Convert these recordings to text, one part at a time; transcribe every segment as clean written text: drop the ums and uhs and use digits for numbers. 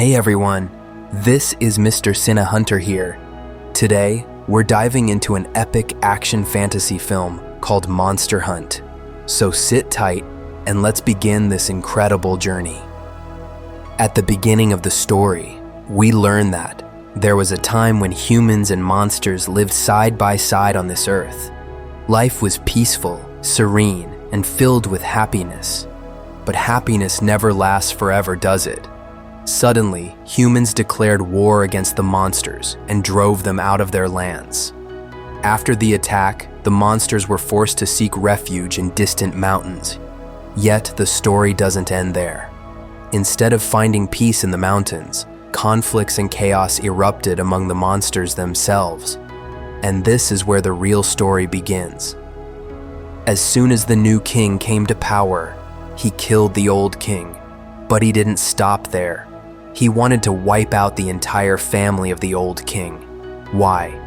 Hey everyone, this is Mr. Cinna Hunter here. Today, we're diving into an epic action fantasy film called Monster Hunt. So sit tight and let's begin this incredible journey. At the beginning of the story, we learn that there was a time when humans and monsters lived side by side on this earth. Life was peaceful, serene, and filled with happiness. But happiness never lasts forever, does it? Suddenly, humans declared war against the monsters and drove them out of their lands. After the attack, the monsters were forced to seek refuge in distant mountains. Yet the story doesn't end there. Instead of finding peace in the mountains, conflicts and chaos erupted among the monsters themselves. And this is where the real story begins. As soon as the new king came to power, he killed the old king. But he didn't stop there. He wanted to wipe out the entire family of the old king. Why?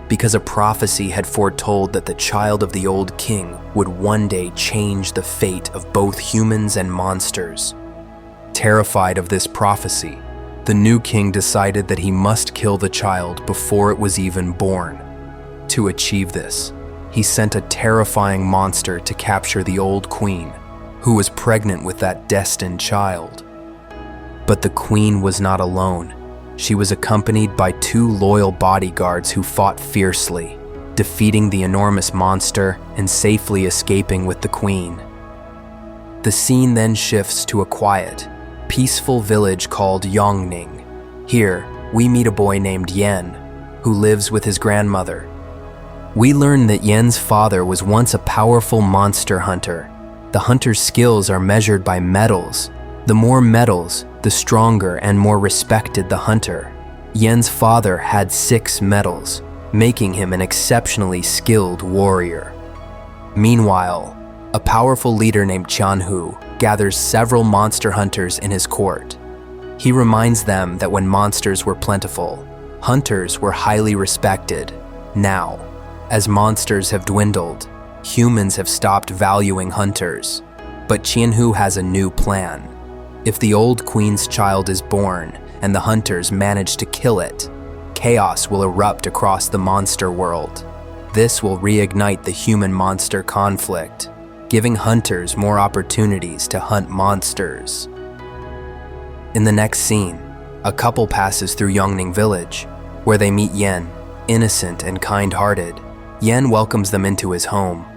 Because a prophecy had foretold that the child of the old king would one day change the fate of both humans and monsters. Terrified of this prophecy, the new king decided that he must kill the child before it was even born. To achieve this, he sent a terrifying monster to capture the old queen, who was pregnant with that destined child. But the queen was not alone. She was accompanied by two loyal bodyguards who fought fiercely, defeating the enormous monster and safely escaping with the queen. The scene then shifts to a quiet, peaceful village called Yongning. Here, we meet a boy named Yen, who lives with his grandmother. We learn that Yen's father was once a powerful monster hunter. The hunter's skills are measured by medals. The more medals, the stronger and more respected the hunter. Yen's father had 6 medals, making him an exceptionally skilled warrior. Meanwhile, a powerful leader named Qianhu gathers several monster hunters in his court. He reminds them that when monsters were plentiful, hunters were highly respected. Now, as monsters have dwindled, humans have stopped valuing hunters. But Qianhu has a new plan. If the old queen's child is born and the hunters manage to kill it, chaos will erupt across the monster world. This will reignite the human-monster conflict, giving hunters more opportunities to hunt monsters. In the next scene, a couple passes through Yongning village, where they meet Yen, innocent and kind-hearted. Yen welcomes them into his home.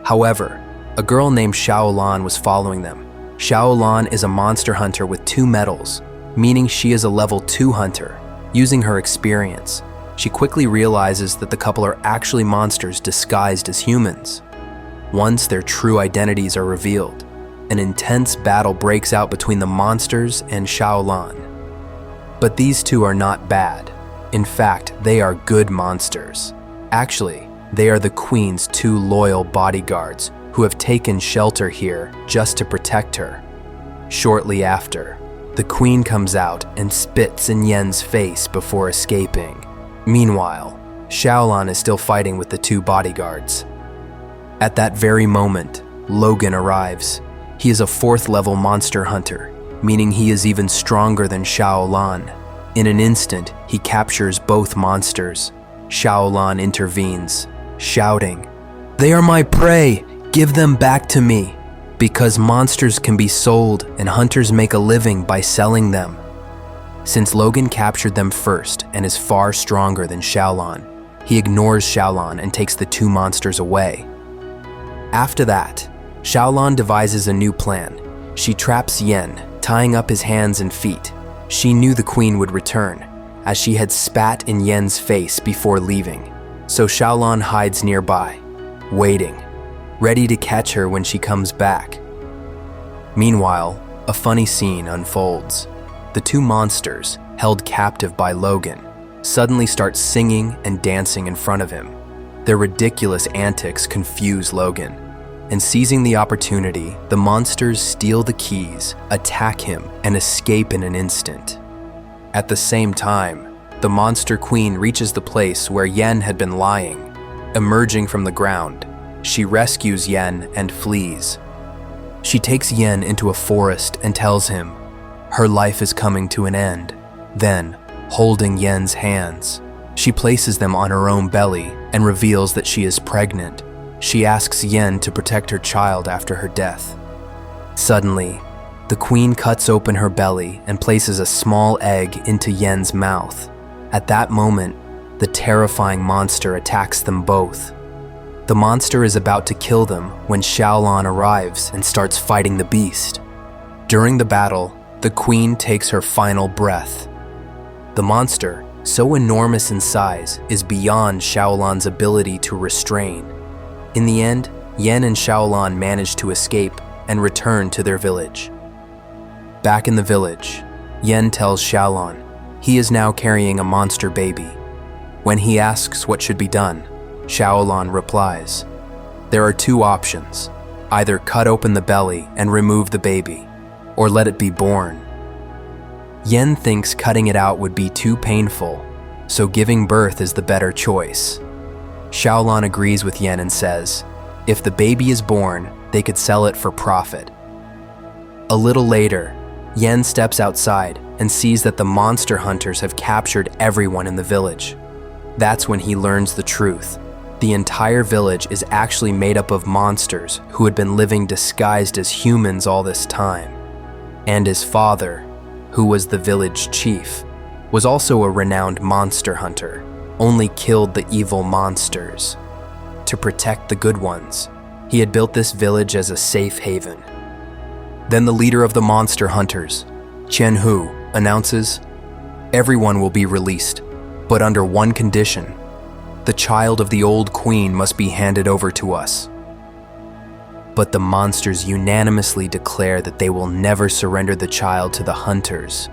However, a girl named Xiaolan was following them. Xiaolan is a monster hunter with 2 medals, meaning she is a level 2 hunter. Using her experience, she quickly realizes that the couple are actually monsters disguised as humans. Once their true identities are revealed, an intense battle breaks out between the monsters and Xiaolan. But these two are not bad. In fact, they are good monsters. Actually, they are the queen's 2 loyal bodyguards who have taken shelter here just to protect her. Shortly after, the queen comes out and spits in Yen's face before escaping. Meanwhile, Xiaolan is still fighting with the 2 bodyguards. At that very moment, Logan arrives. He is a 4th level monster hunter, meaning he is even stronger than Xiaolan. In an instant, he captures both monsters. Xiaolan intervenes, shouting, "They are my prey! Give them back to me!" Because monsters can be sold and hunters make a living by selling them. Since Logan captured them first and is far stronger than Xiaolan, he ignores Xiaolan and takes the 2 monsters away. After that, Xiaolan devises a new plan. She traps Yen, tying up his hands and feet. She knew the queen would return, as she had spat in Yen's face before leaving. So Xiaolan hides nearby, waiting, ready to catch her when she comes back. Meanwhile, a funny scene unfolds. The 2 monsters, held captive by Logan, suddenly start singing and dancing in front of him. Their ridiculous antics confuse Logan, and seizing the opportunity, the monsters steal the keys, attack him, and escape in an instant. At the same time, the monster queen reaches the place where Yen had been lying. Emerging from the ground, she rescues Yen and flees. She takes Yen into a forest and tells him, Her life is coming to an end. Then, holding Yen's hands, she places them on her own belly and reveals that she is pregnant. She asks Yen to protect her child after her death. Suddenly, the queen cuts open her belly and places a small egg into Yen's mouth. At that moment, the terrifying monster attacks them both. The monster is about to kill them when Xiaolan arrives and starts fighting the beast. During the battle, the queen takes her final breath. The monster, so enormous in size, is beyond Xiaolan's ability to restrain. In the end, Yen and Xiaolan manage to escape and return to their village. Back in the village, Yen tells Xiaolan he is now carrying a monster baby. When he asks what should be done, Xiaolan replies, "There are two options. Either cut open the belly and remove the baby, or let it be born." Yen thinks cutting it out would be too painful, so giving birth is the better choice. Xiaolan agrees with Yen and says, if the baby is born, they could sell it for profit. A little later, Yen steps outside and sees that the monster hunters have captured everyone in the village. That's when he learns the truth. The entire village is actually made up of monsters who had been living disguised as humans all this time. And his father, who was the village chief, was also a renowned monster hunter, only killed the evil monsters. To protect the good ones, he had built this village as a safe haven. Then the leader of the monster hunters, Chen Hu, announces, "Everyone will be released, but under one condition. The child of the old queen must be handed over to us." But the monsters unanimously declare that they will never surrender the child to the hunters.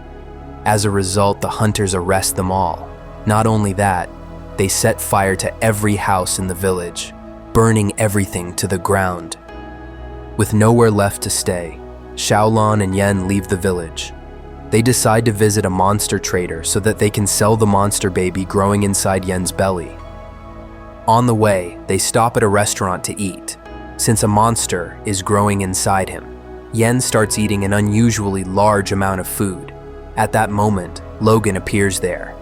As a result, the hunters arrest them all. Not only that, they set fire to every house in the village, burning everything to the ground. With nowhere left to stay, Xiaolan and Yen leave the village. They decide to visit a monster trader so that they can sell the monster baby growing inside Yen's belly. On the way, they stop at a restaurant to eat. Since a monster is growing inside him, Yen starts eating an unusually large amount of food. At that moment, Logan appears there.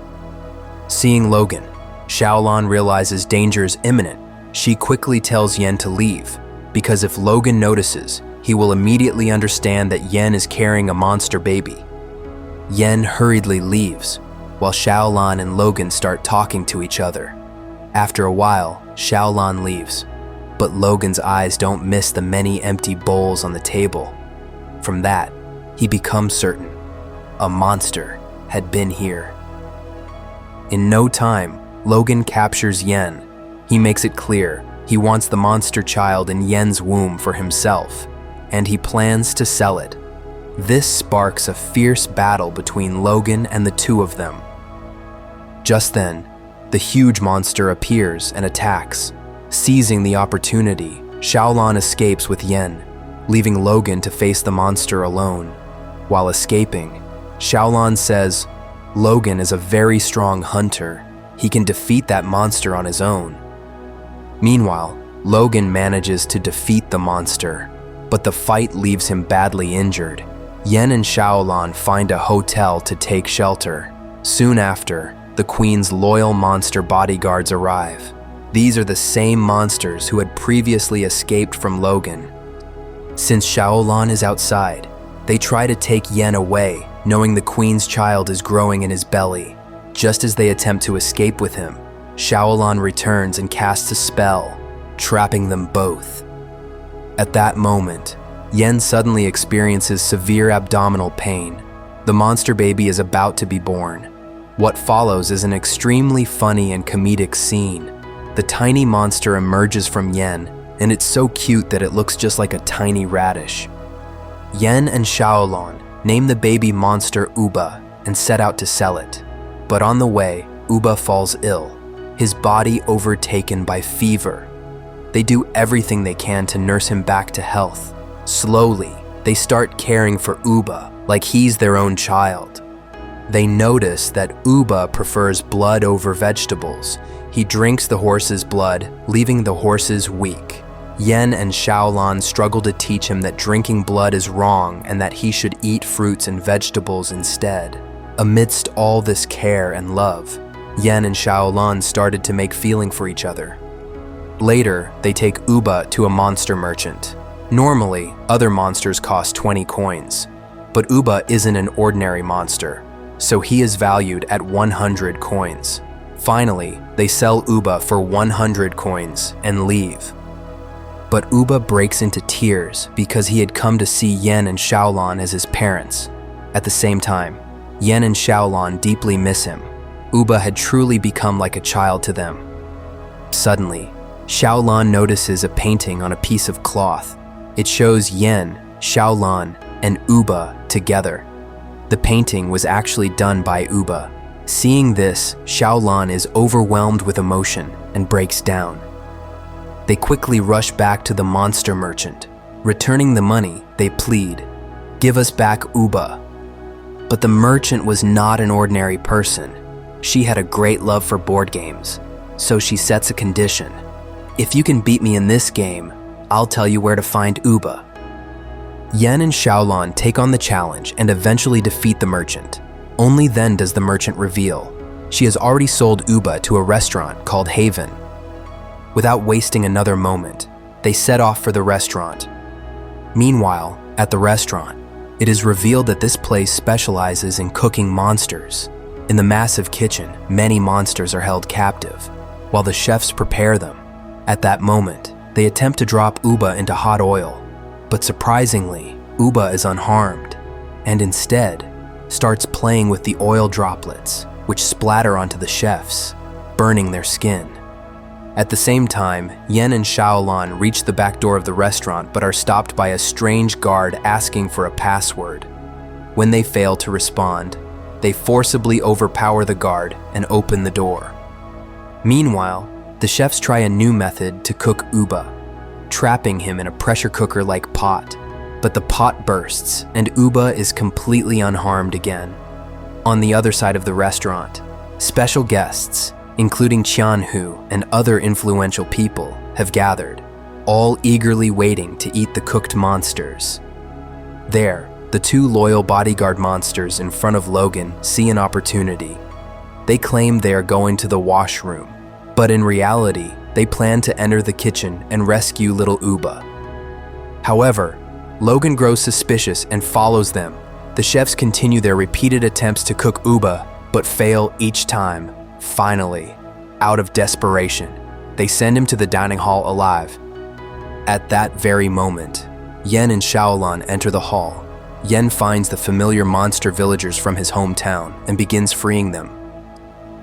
Seeing Logan, Xiaolan realizes danger is imminent. She quickly tells Yen to leave, because if Logan notices, he will immediately understand that Yen is carrying a monster baby. Yen hurriedly leaves, while Xiaolan and Logan start talking to each other. After a while, Xiaolan leaves, but Logan's eyes don't miss the many empty bowls on the table. From that, he becomes certain a monster had been here. In no time, Logan captures Yen. He makes it clear he wants the monster child in Yen's womb for himself, and he plans to sell it. This sparks a fierce battle between Logan and the two of them. Just then, the huge monster appears and attacks. Seizing the opportunity, Xiaolan escapes with Yen, leaving Logan to face the monster alone. While escaping, Xiaolan says, "Logan is a very strong hunter. He can defeat that monster on his own." Meanwhile, Logan manages to defeat the monster, but the fight leaves him badly injured. Yen and Xiaolan find a hotel to take shelter. Soon after, the queen's loyal monster bodyguards arrive. These are the same monsters who had previously escaped from Logan. Since Xiaolan is outside, they try to take Yen away, knowing the queen's child is growing in his belly. Just as they attempt to escape with him, Xiaolan returns and casts a spell, trapping them both. At that moment, Yen suddenly experiences severe abdominal pain. The monster baby is about to be born. What follows is an extremely funny and comedic scene. The tiny monster emerges from Yen, and it's so cute that it looks just like a tiny radish. Yen and Xiaolan name the baby monster Wuba and set out to sell it. But on the way, Wuba falls ill, his body overtaken by fever. They do everything they can to nurse him back to health. Slowly, they start caring for Wuba like he's their own child. They notice that Wuba prefers blood over vegetables. He drinks the horse's blood, leaving the horses weak. Yen and Xiaolan struggle to teach him that drinking blood is wrong and that he should eat fruits and vegetables instead. Amidst all this care and love, Yen and Xiaolan started to make feeling for each other. Later, they take Wuba to a monster merchant. Normally, other monsters cost 20 coins, but Wuba isn't an ordinary monster, so he is valued at 100 coins. Finally, they sell Wuba for 100 coins and leave. But Wuba breaks into tears because he had come to see Yen and Xiaolan as his parents. At the same time, Yen and Xiaolan deeply miss him. Wuba had truly become like a child to them. Suddenly, Xiaolan notices a painting on a piece of cloth. It shows Yen, Xiaolan, and Wuba together. The painting was actually done by Wuba. Seeing this, Xiaolan is overwhelmed with emotion and breaks down. They quickly rush back to the monster merchant. Returning the money, they plead, "Give us back Wuba." But the merchant was not an ordinary person. She had a great love for board games, so she sets a condition. "If you can beat me in this game, I'll tell you where to find Wuba." Yen and Xiaolan take on the challenge and eventually defeat the merchant. Only then does the merchant reveal she has already sold Wuba to a restaurant called Haven. Without wasting another moment, they set off for the restaurant. Meanwhile, at the restaurant, it is revealed that this place specializes in cooking monsters. In the massive kitchen, many monsters are held captive, while the chefs prepare them. At that moment, they attempt to drop Wuba into hot oil, but surprisingly, Wuba is unharmed, and instead starts playing with the oil droplets, which splatter onto the chefs, burning their skin. At the same time, Yen and Xiaolan reach the back door of the restaurant but are stopped by a strange guard asking for a password. When they fail to respond, they forcibly overpower the guard and open the door. Meanwhile, the chefs try a new method to cook Wuba, trapping him in a pressure cooker-like pot. But the pot bursts and Wuba is completely unharmed again. On the other side of the restaurant, special guests, including Qianhu and other influential people, have gathered, all eagerly waiting to eat the cooked monsters. There, the two loyal bodyguard monsters in front of Logan see an opportunity. They claim they are going to the washroom, but in reality, they plan to enter the kitchen and rescue little Wuba. However, Logan grows suspicious and follows them. The chefs continue their repeated attempts to cook Wuba, but fail each time. Finally, out of desperation, they send him to the dining hall alive. At that very moment, Yen and Xiaolan enter the hall. Yen finds the familiar monster villagers from his hometown and begins freeing them.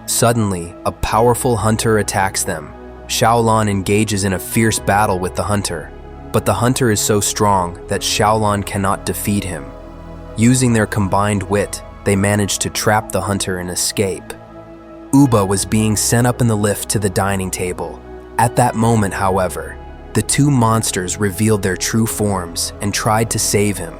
Suddenly, a powerful hunter attacks them. Xiaolan engages in a fierce battle with the hunter, but the hunter is so strong that Xiaolan cannot defeat him. Using their combined wit, they manage to trap the hunter and escape. Wuba was being sent up in the lift to the dining table. At that moment, however, the two monsters revealed their true forms and tried to save him.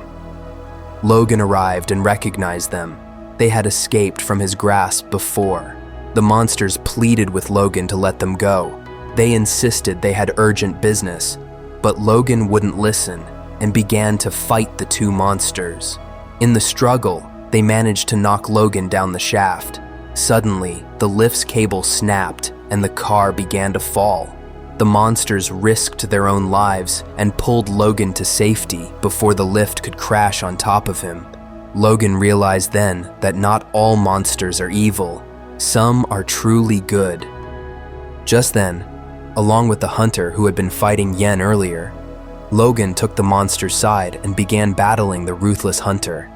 Logan arrived and recognized them. They had escaped from his grasp before. The monsters pleaded with Logan to let them go. They insisted they had urgent business, but Logan wouldn't listen and began to fight the two monsters. In the struggle, they managed to knock Logan down the shaft. Suddenly, the lift's cable snapped and the car began to fall. The monsters risked their own lives and pulled Logan to safety before the lift could crash on top of him. Logan realized then that not all monsters are evil. Some are truly good. Just then, along with the hunter who had been fighting Yen earlier, Logan took the monster's side and began battling the ruthless hunter.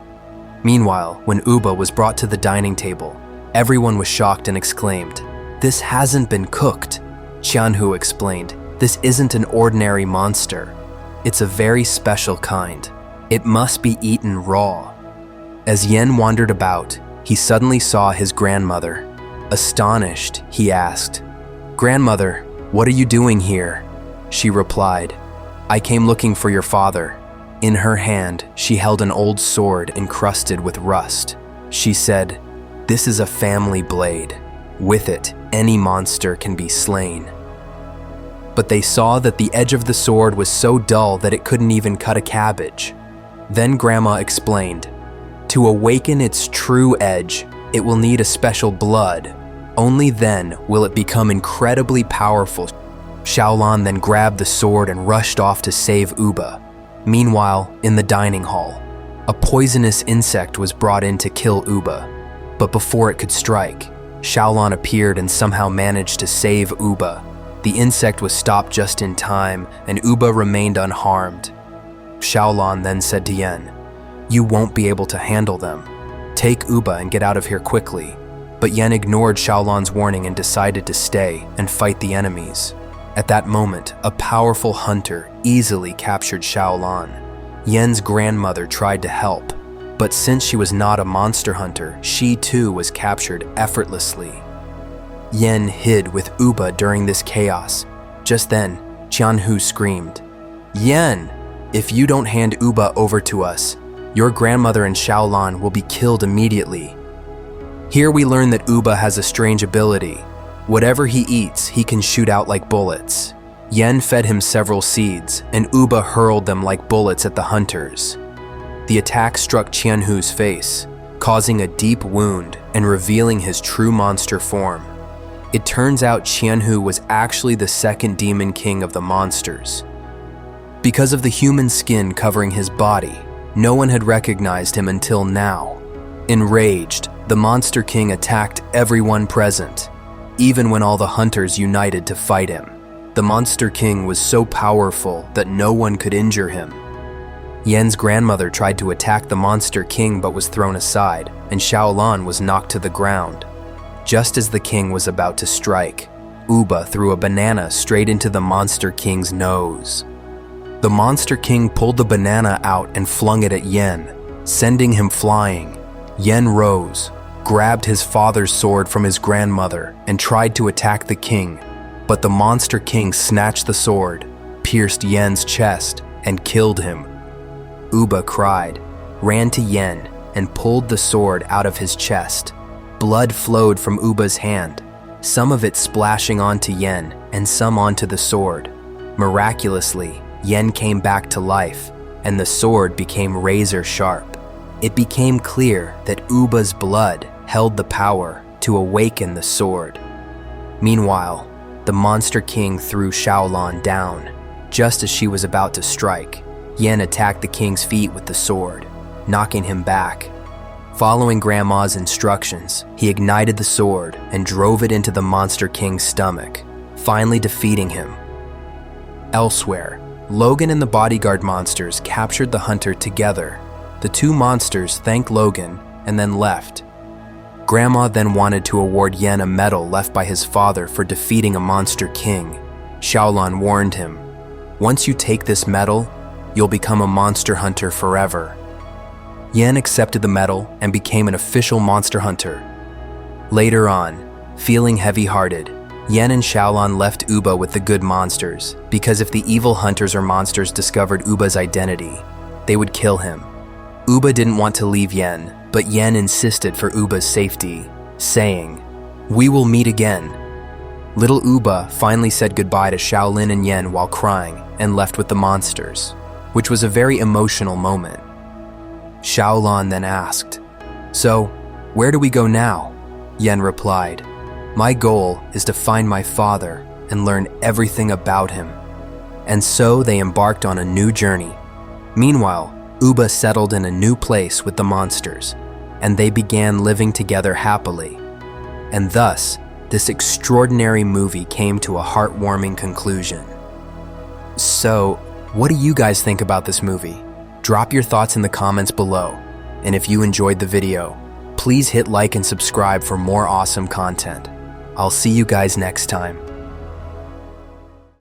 Meanwhile, when Wuba was brought to the dining table, everyone was shocked and exclaimed, "This hasn't been cooked." Qianhu explained, "This isn't an ordinary monster. It's a very special kind. It must be eaten raw." As Yen wandered about, he suddenly saw his grandmother. Astonished, he asked, "Grandmother, what are you doing here?" She replied, "I came looking for your father." In her hand, she held an old sword encrusted with rust. She said, "This is a family blade. With it, any monster can be slain." but they saw that the edge of the sword was so dull that it couldn't even cut a cabbage. Then Grandma explained, "To awaken its true edge, it will need a special blood. Only then will it become incredibly powerful." Xiaolan then grabbed the sword and rushed off to save Wuba. Meanwhile, in the dining hall, a poisonous insect was brought in to kill Wuba. But before it could strike, Xiaolan appeared and somehow managed to save Wuba. The insect was stopped just in time, and Wuba remained unharmed. Xiaolan then said to Yen, "You won't be able to handle them. Take Wuba and get out of here quickly." But Yen ignored Xiaolan's warning and decided to stay and fight the enemies. At that moment, a powerful hunter easily captured Xiaolan. Yen's grandmother tried to help, but since she was not a monster hunter, she too was captured effortlessly. Yen hid with Wuba during this chaos. Just then, Qianhu screamed, "Yen, if you don't hand Wuba over to us, your grandmother and Xiaolan will be killed immediately." Here we learn that Wuba has a strange ability. Whatever he eats, he can shoot out like bullets. Yen fed him several seeds, and Wuba hurled them like bullets at the hunters. The attack struck Qianhu's face, causing a deep wound and revealing his true monster form. It turns out Qianhu was actually the second demon king of the monsters. Because of the human skin covering his body, no one had recognized him until now. Enraged, the Monster King attacked everyone present, even when all the hunters united to fight him. The Monster King was so powerful that no one could injure him. Yen's grandmother tried to attack the Monster King but was thrown aside, and Xiaolan was knocked to the ground. Just as the king was about to strike, Wuba threw a banana straight into the Monster King's nose. The Monster King pulled the banana out and flung it at Yen, sending him flying. Yen rose, grabbed his father's sword from his grandmother, and tried to attack the king, but the Monster King snatched the sword, pierced Yen's chest, and killed him. Wuba cried, ran to Yen, and pulled the sword out of his chest. Blood flowed from Wuba's hand, some of it splashing onto Yen and some onto the sword. Miraculously, Yen came back to life, and the sword became razor sharp. It became clear that Wuba's blood held the power to awaken the sword. Meanwhile, the Monster King threw Xiaolan down. Just as she was about to strike, Yen attacked the king's feet with the sword, knocking him back. Following Grandma's instructions, he ignited the sword and drove it into the Monster King's stomach, finally defeating him. Elsewhere, Logan and the bodyguard monsters captured the hunter together. The two monsters thanked Logan and then left. Grandma then wanted to award Yen a medal left by his father for defeating a Monster King. Xiaolan warned him, "Once you take this medal, you'll become a monster hunter forever." Yen accepted the medal and became an official monster hunter. Later on, feeling heavy-hearted, Yen and Xiaolan left Wuba with the good monsters, because if the evil hunters or monsters discovered Wuba's identity, they would kill him. Wuba didn't want to leave Yen, but Yen insisted for Wuba's safety, saying, "We will meet again." Little Wuba finally said goodbye to Xiaolin and Yen while crying and left with the monsters, which was a very emotional moment. Xiaolan then asked, "So, where do we go now?" Yen replied, "My goal is to find my father and learn everything about him." And so they embarked on a new journey. Meanwhile, Wuba settled in a new place with the monsters, and they began living together happily. And thus, this extraordinary movie came to a heartwarming conclusion. So, what do you guys think about this movie? Drop your thoughts in the comments below. And if you enjoyed the video, please hit like and subscribe for more awesome content. I'll see you guys next time.